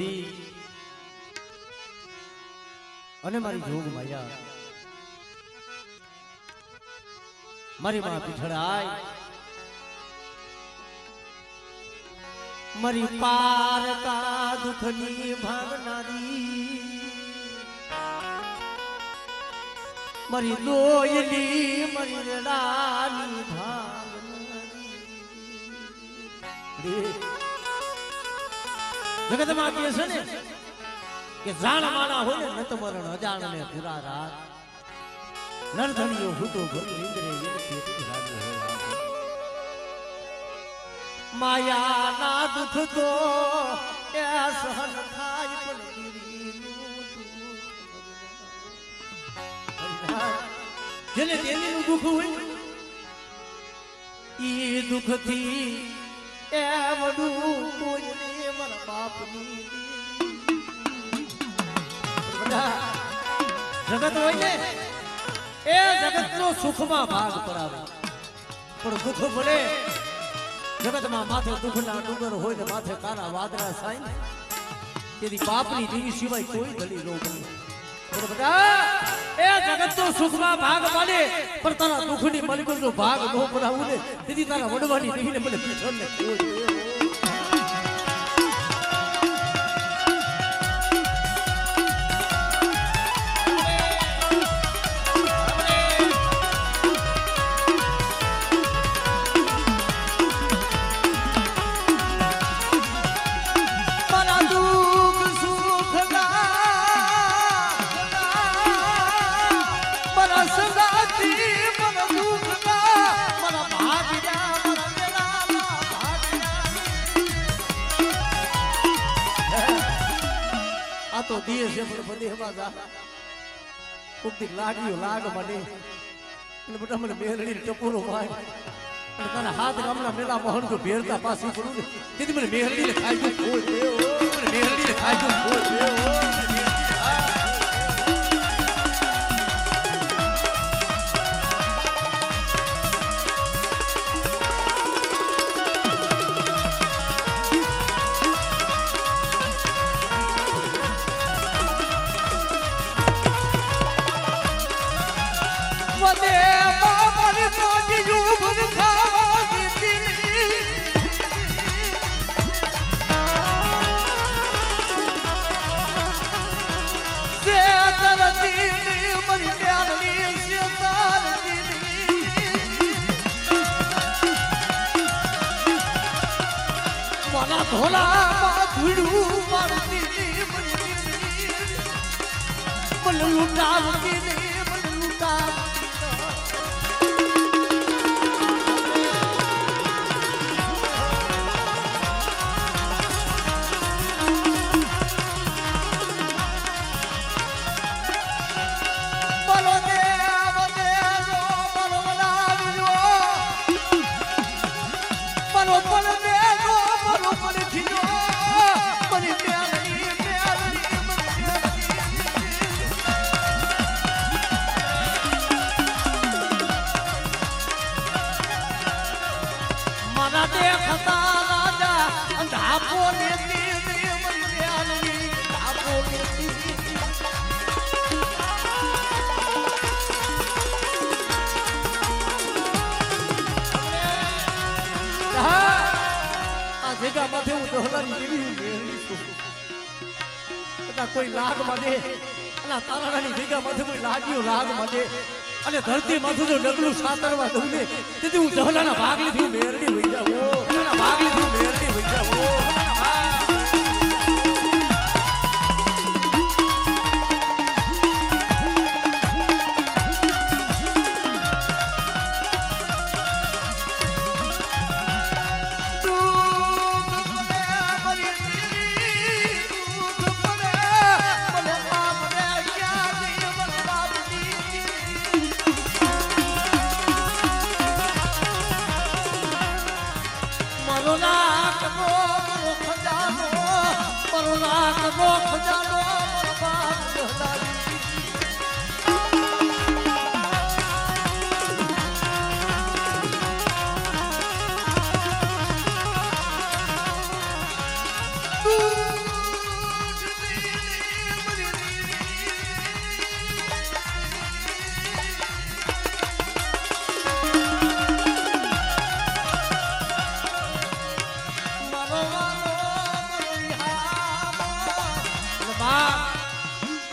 દીધી અને મારી જોગ માયા મારી માં પીઠળાય મારી પારકા દુખની ભાગનારી મારી લોયલી મારી રેડાની ભાગનારી જગતમાં કહે છે ને કે જાણ માણા હોય ને તો મરણ અજાણ ને પૂરા રાત નરધણીઓ હુતો ઘર ઇન્દ્રે એનથી રાજો હોય માયા ના દુઃખ તો એ સહન થાય પણ ગીરીનું દુઃખ જેને તેલીનું દુઃખ હોય ઈ દુઃખ થી એ વડું કોઈને મારા બાપની જગત હોય ને એ જગત નો સુખમાં ભાગ પડાવે પણ દુઃખ ભલે જગતમાં માથે દુઃખના ડુંગર હોય ને માથે કારા વાદળા સાઈ તેથી બાપની દેવી સિવાય કોઈ દલી નો બને એ જગત નો સુખમાં ભાગ પાડે પણ તારા દુઃખની મલકર નો ભાગ નો પડાવું ને તેથી તારા વડવાની દેવીને મને પીછળ ને તો દિયે છે પણ બધે હવા ઉપતી લાગ્યો લાગ મને અને બધા મને મેલડી ટપોરો માર અને તારા હાથ ગામના મેલા મોહન તો ભેરતા પાછી પડું ને તેથી મને મેલડીને ખાઈ ગયો કોઈ દેવ મને મેલડીને ખાઈ ગયો કોઈ દેવ ભોલા ધૂળું મારતી મને લૂંટાવતી ને મને લૂંટાવતી ભેગા માથે હું દોહલાની દેવી મેળવી છું કોઈ લાગ માંડે અને તારાની ભેગા માથે કોઈ લાગ્યો લાગ માંડે અને ધરતી માથું જો ડગલું સાતરવા દઉં ને તેથી હું દોહલાના ભાગ લીધી મેળવી વઈ જાઉં ભાગ લીધી મેળવી વઈ જાઉં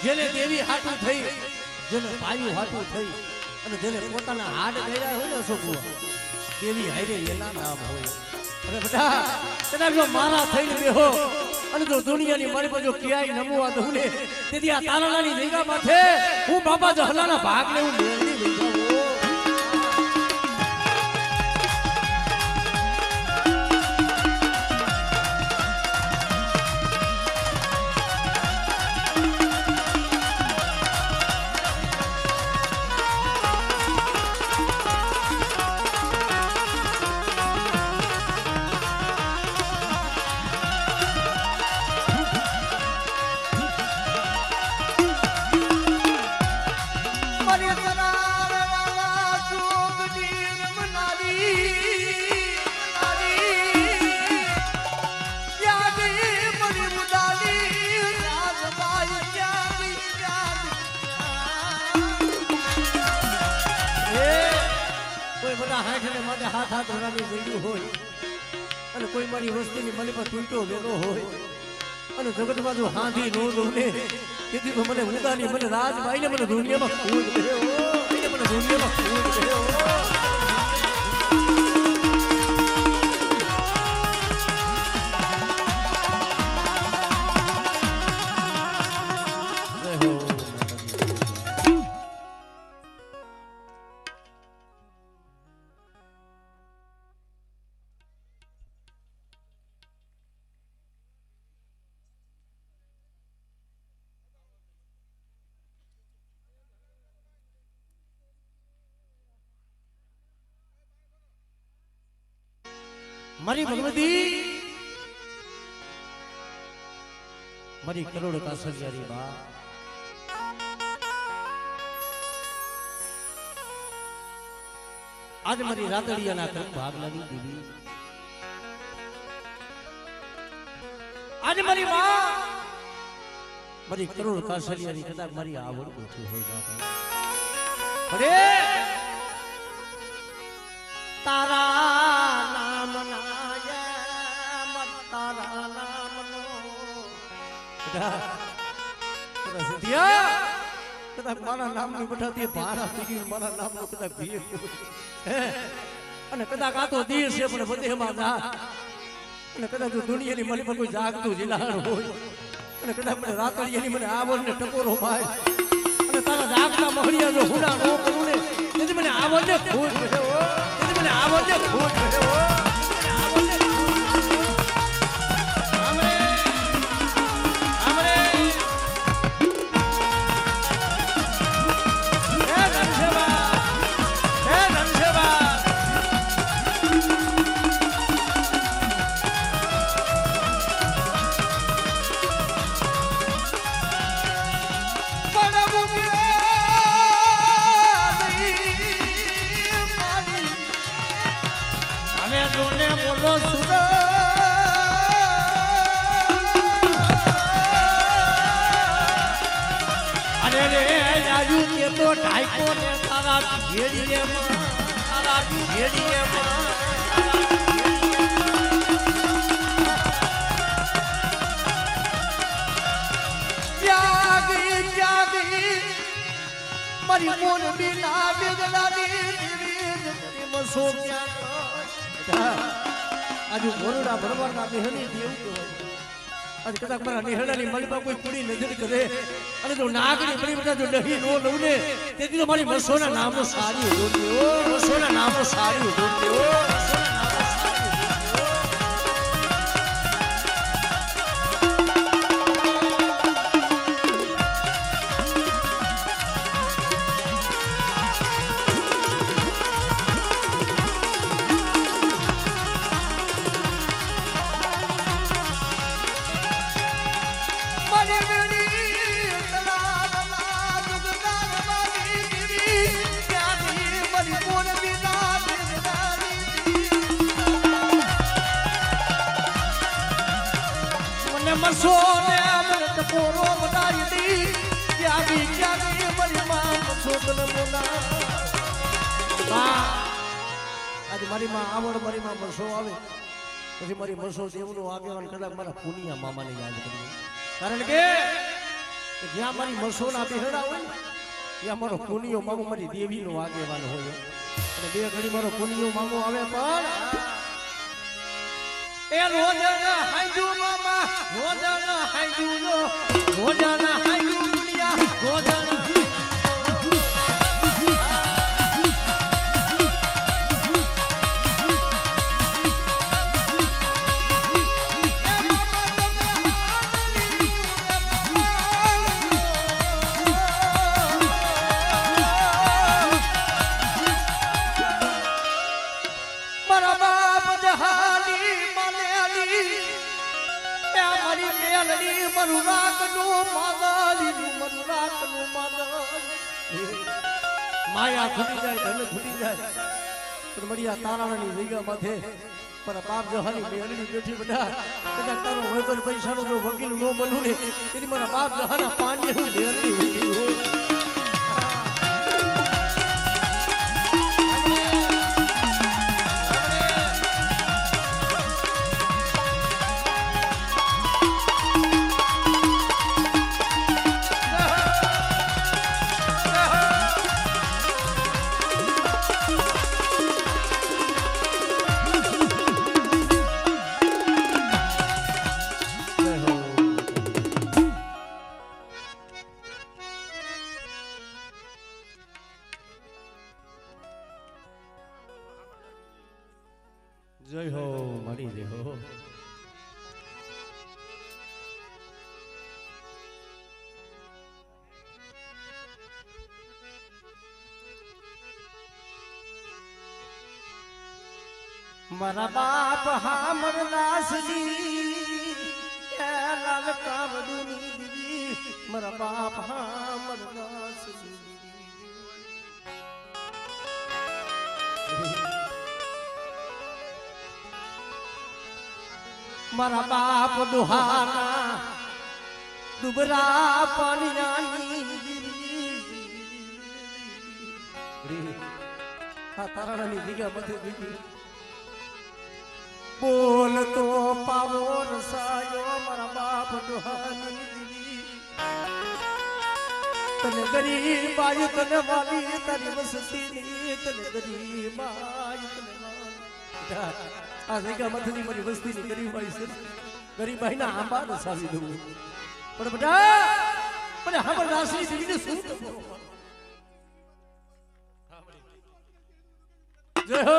જેને દેવી હાટું થઈ, જેને પાયું હાટું થઈ અને જેને પોતાના હાડ ગયા હોય ને અશોકુઆ દેવી હારે એના નામ હોય. અરે બધા કદાચ જો મારા થઈને બેહો અને જો દુનિયાની મારી પર જો ક્યાંય નમવા દઉં ને તેથી આ તારાલાની જગ્યા માથે હું બાબા જહલાના ભાગ લેવું મેળવી લઈ જાઉં. હાથ હાથ વરાવી ગયું હોય અને કોઈ મારી વસ્તુની મને પર તૂટો વેલો હોય અને જગતમાં જો હાંધી નો દઉં ને તેથી તો મને ઉદાની મને રાજભાઈ ને મને દુનિયામાં ખોજ કર્યો મને દુનિયામાં ખોજ કર્યો. મારી ભગવતી મારી કરોડ કાસરિયારી બા આજ મારી રાતડિયાના કર્મ ભાગલાની દેવી આજ મારી બા મારી કરોડ કાસરિયારી કદાચ મારી આવડ ઓછી હોય બાપા. અરે તારા નામ તારા નામનો કદાચ મારા નામની બધાથી ભારા પીડી મારા નામનો કદાચ ભીર અને કદાચ આ તો દેશ છે પણ બધેમાં જા અને કદાચ દુનિયાની મને પર કોઈ જાગતું જિલ્લાણ હોય અને કદાચ મને રાતડિયાની મને આવડ ને ટકોરો ભાઈ અને તારા જાગતા મહડિયા જો હુડા નો કરું ને તેથી મને આવડ ને ખોટ રહ્યો મને આવડે ખોટ રહ્યો મારી મોન બિના આજુ મોરડા ભરવાના નિહળી દેવું તો આજ કદાચ મારા નિહળાની મલમાં કોઈ કુડી નજર કરે અને જો નાગની બળી બધા જો દહીં નો લઉં ને તેથી તો મારી મસોના નામો સારી હોતી મસોના નામો સારી હોતી મસોને અમૃત પોરો બનાવી દી ત્યાગી ત્યાગી મારી માં મસોને બોલા બા આજ મારી માં આવડ મારી માં મસો આવે પછી મારી મસો દેવનો આગેવાન કદાચ મારા પુનિયા મામાને યાદ કરી કારણ કે કે જ્યાં મારી મસોના બેહડા હોય ને ત્યાં મારો પુનિયો મામો મારી દેવીનો આગેવાન હોય અને બે ઘડી મારો પુનિયો મામો આવે પણ એ રોજાના હાંજુ મામા રોજાના હાંજુ નો રોજાના હાંજુ દુનિયા રોજાના માયા ખૂટી જાય ધન ખૂટી જાય પણ મળ્યા તારાની જગ્યા માથે પણ પાપ જહાની મેળવી બેઠી બધા તારો હોય તો પૈસાનો જો વકીલ ન બનવું ને એની મારા બાપ જહાના પાણી મેળવી વકીલ હોય જય હો મળી જય હો મારા બાપ હામરદાસજી લાલ કાવડુની દીદી મારા બાપ હામરદાસજી મારા બાપ દુહાના દુબરા પાણીયાની તારાની જગ્યા બધી દીધી બોલ તો પાવો રસાયો મારા બાપ દુહાની દીદી તને ગરીબ આયુ તને વાલી તારી વસતી તને ગરીબ આયુ તને વાલી આ જગ્યા મથની મારી વસ્તીની ગરીબ ભાઈ છે ગરીબ ભાઈ ના આંબા રસાવી દઉં પણ બધા મને હમર રાશિ દીવીને શું જય હો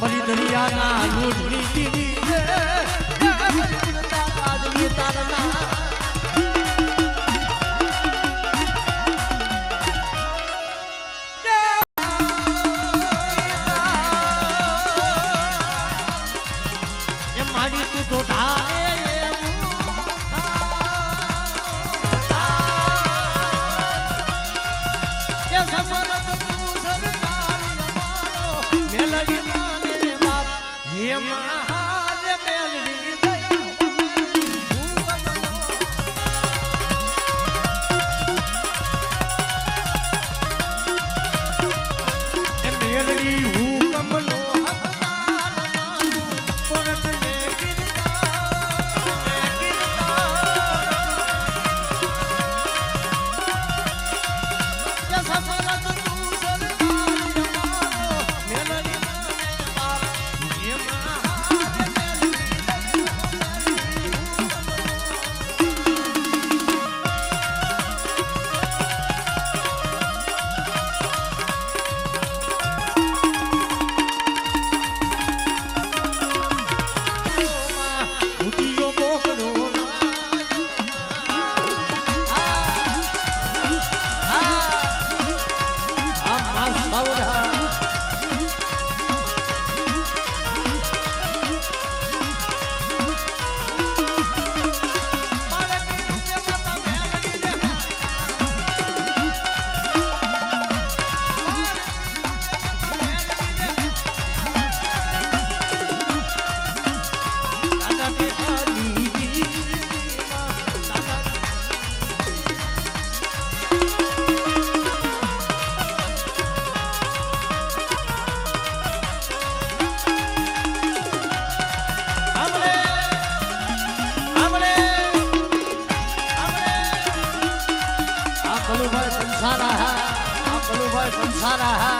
મરી દરિયાના લૂંટની દીદી તારના એ મારી તું તો સારા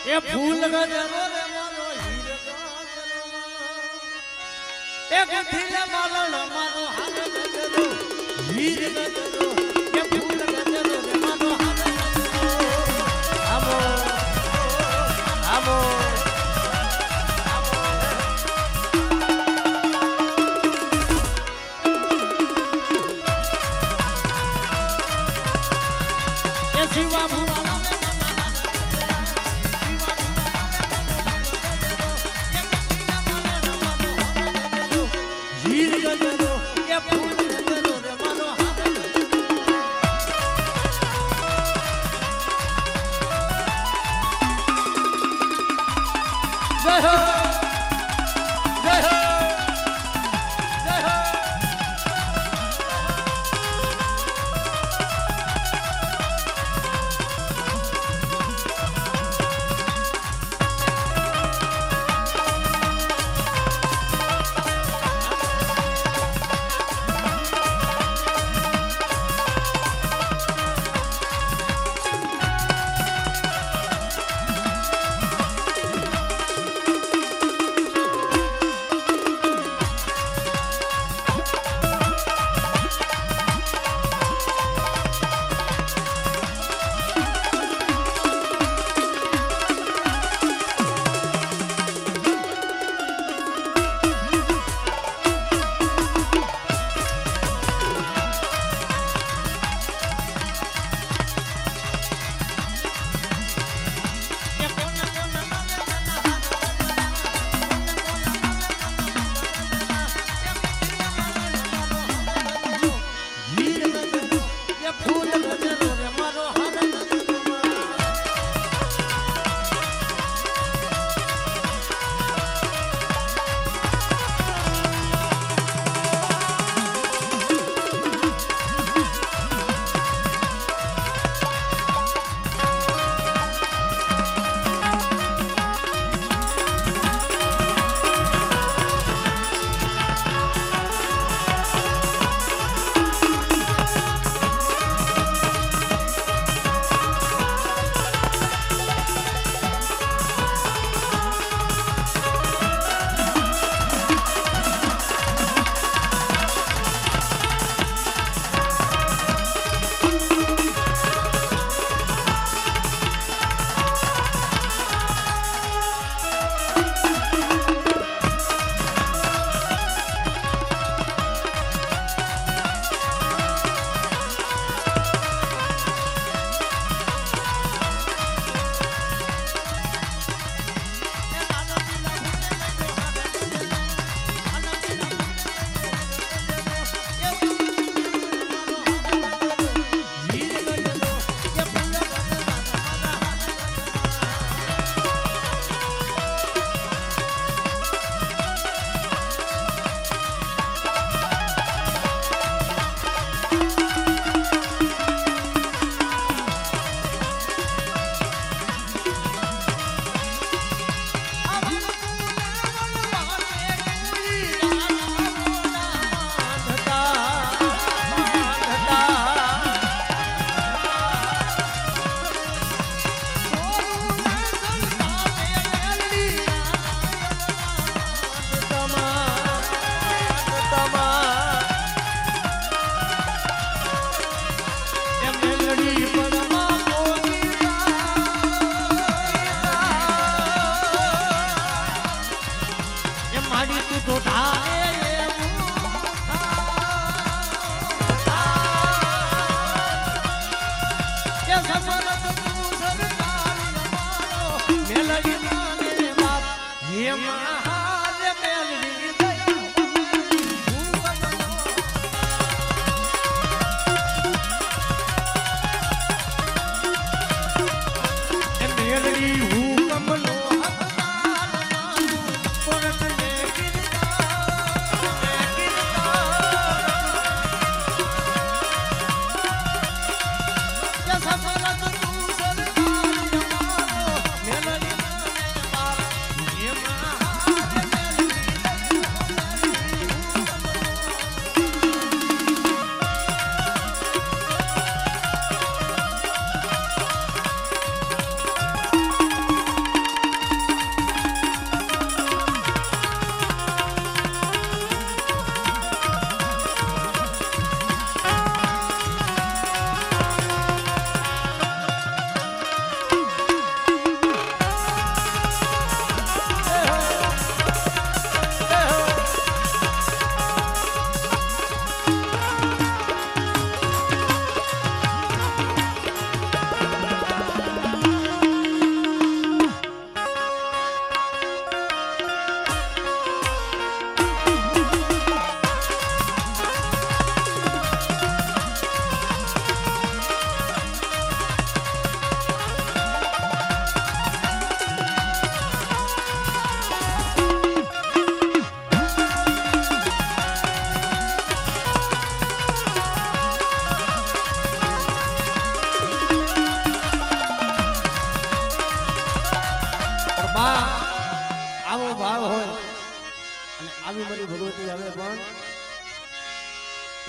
એ ફૂલ ગજરો રે મારો હીર ગજરો એ ગુઠીલે મારો મારો હાર ગજરો હીર ગજરો એ ફૂલ ગજરો રે મારો હાર ગજરો આમો આમો એ ફૂલ નગરો રે મારો હાથ જય હો જય હો જય હો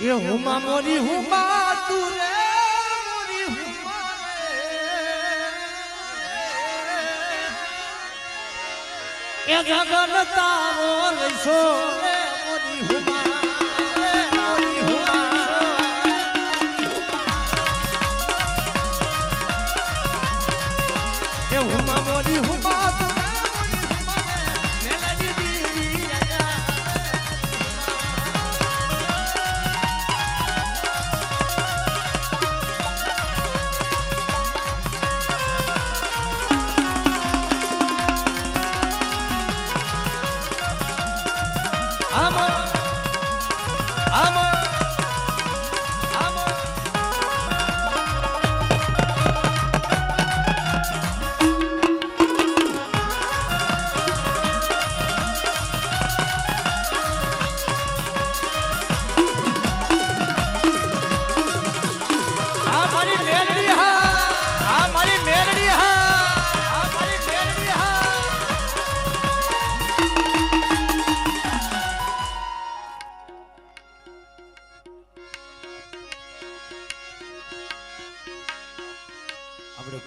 એ હુમા મોરી હુમા તું રે મોરી હુમા રે એ જગન તારો રહીશો રે મોરી હુમા રે મોરી હુમા એ હુમા મોરી હુમા તું રે મોરી હુમા મેલડી દીવી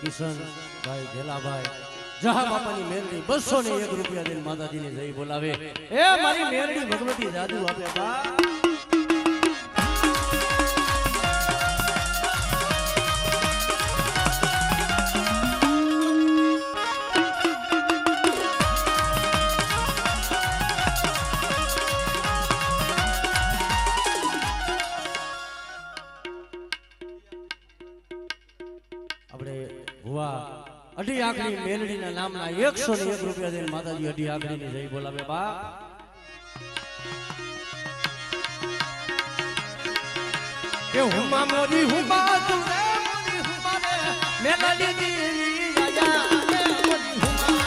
કિશનભાઈ ગેલાભાઈ જહા બાપાની મેરડી 201 રૂપિયા દઈને માતાજીને જઈ બોલાવે એ મારી મેરડી ભગવતી જાદુ આપે બા અઢી આંખની મેલડીના નામના 101 રૂપિયા દઈને માતાજી અઢી આંખની જઈ બોલાવે બા એ હુમા મોરી હુમા તું રે મોરી હુમા રે મેલડી દીવી આજા મોરી હુમા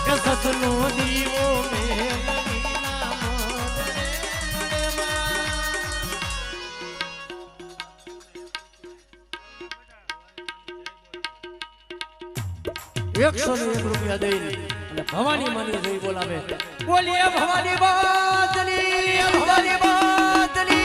એ સતનો દીવો મેલડી ના મોરે ₹101 રૂપિયા દઈને અને ભવાની માની જઈ બોલાવે બોલીએ ભવાની બાતની ભવાની બાતની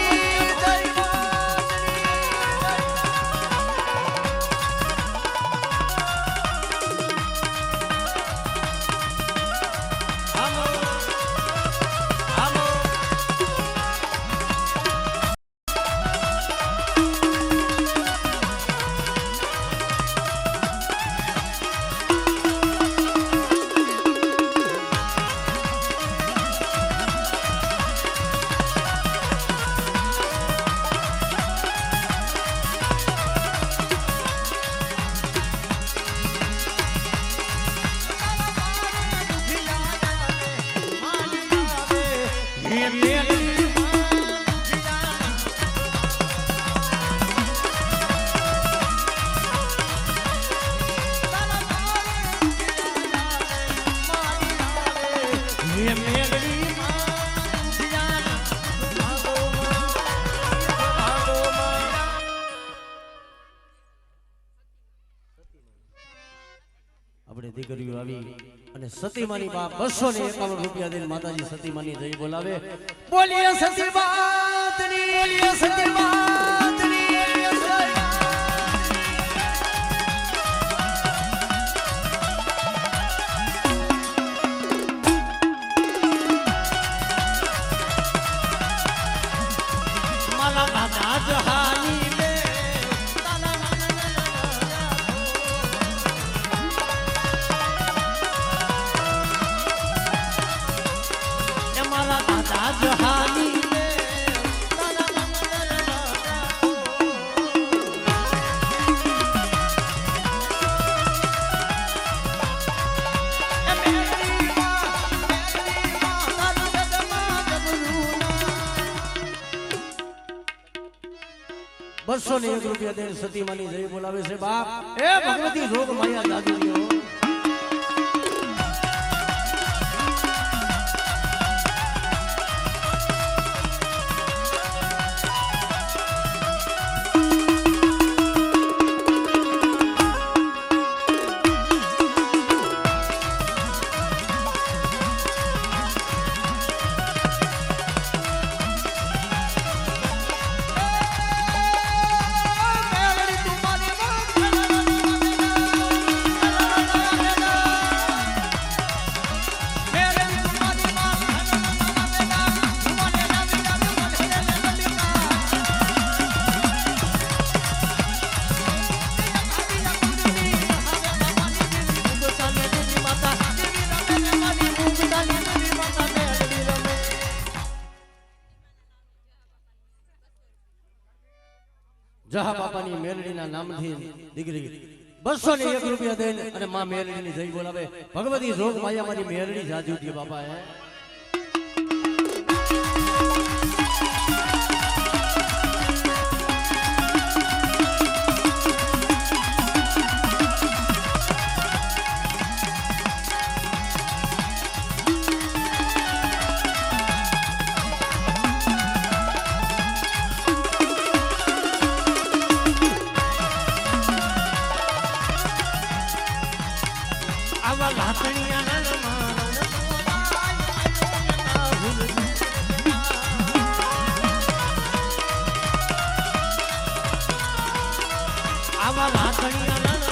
આપણે દીકરીઓ આવી અને સતીમાની બા 251 રૂપિયા દઈને માતાજી સતીમાની જઈ બોલાવે બોલીએ સતીમાતની બોલીએ સતીમાતની માલા દાદા જહાની जहानी ₹201 રૂપિયા દઈને સતીમાની જઈ બોલાવે છે બાપ એ ભગવતી જોગ માયા દાદુરીઓ બાબાની મેલડીના નામથી દીકરી 201 રૂપિયા દઈને અને માં મેલડીની જય બોલાવે ભગવતી જોગ માયા મારી મેલડી જાજુ દે બાપા હે આવા લાકડીયા